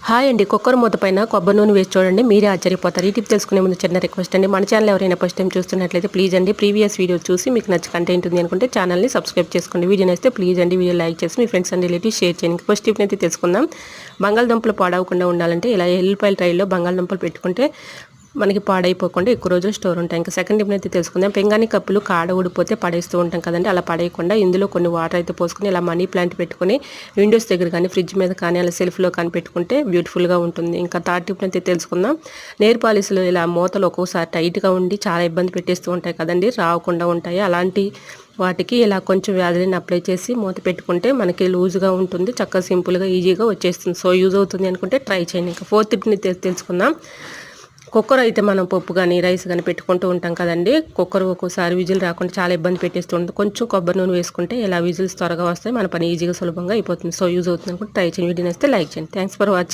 Hi అండి, cooker మూత పైన కొబ్బరి నూనె వేసి చూడండి, మీరే ఆశ్చర్యపోతారు. ఈ టిప్ తెలుసుకునే ముందు చిన్న రిక్వెస్ట్ అండి, మన ఛానల్ ఎవరైనా ఫస్ట్ టైం చూస్తున్నట్లయితే ప్లీజ్ అండి ప్రీవియస్ వీడియో చూసి మీకు నచ్చ కంటెంట్ ఉంది అనుకుంటే ఛానల్ని సబ్స్క్రైబ్ చేసుకోండి. వీడియో నచ్చితే ప్లీజ్ అండి వీడియో లైక్ చేసి మీ ఫ్రెండ్స్ అండ్ రిలేటివ్స్ షేర్ చేయండి. ఫస్ట్ టిప్ అయితే తెలుసుకుందాం. బంగాళదుంపలు పాడవకుండా ఉండాలంటే ఇలా ఎల్లిపాయల ట్రైలో బంగాళదుంపలు పెట్టుకుంటే మనకి పాడైపోకుండా ఎక్కువ రోజులు స్టోర్ ఉంటాయి. ఇంకా సెకండ్ టిప్ అయితే తెలుసుకుందాం. పెంగాని కప్పులు కాడ ఊడిపోతే పడేస్తూ ఉంటాం కదండి, అలా పడేయకుండా ఇందులో కొన్ని వాటర్ అయితే పోసుకుని ఇలా మనీ ప్లాంట్ పెట్టుకుని విండోస్ దగ్గర కానీ ఫ్రిడ్జ్ మీద కానీ అలా సెల్ఫ్లో కానీ పెట్టుకుంటే బ్యూటిఫుల్గా ఉంటుంది. ఇంకా థర్డ్ టిప్ అయితే తెలుసుకుందాం. నెయిల్ పాలిష్లు ఇలా మూతలు ఒక్కోసారి టైట్గా ఉండి చాలా ఇబ్బంది పెట్టేస్తూ ఉంటాయి కదండి, రావకుండా ఉంటాయి. అలాంటి వాటికి ఇలా కొంచెం వ్యాధిని అప్లై చేసి మూత పెట్టుకుంటే మనకి లూజ్గా ఉంటుంది, చక్కగా సింపుల్గా ఈజీగా వచ్చేస్తుంది. సో యూజ్ అవుతుంది అనుకుంటే ట్రై చేయండి. ఇంకా ఫోర్త్ టిప్ని తెలుసుకుందాం. కుక్కర్ అయితే మనం పప్పు కానీ రైస్ కానీ పెట్టుకుంటూ ఉంటాం కదండి, కుక్కర్ ఒక్కోసారి విజిల్ రాకుండా చాలా ఇబ్బంది పెట్టేస్తూ ఉంటుంది. కొంచెం కొబ్బరి నూనె వేసుకుంటే ఇలా విజిల్స్ త్వరగా వస్తాయి, మన పని ఈజీగా సులభంగా అయిపోతుంది. సో యూజ్ అవుతుంది అనుకుంటే ట్రై చేయండి. వీడియో నచ్చితే లైక్ చేయండి. Thanks for watching.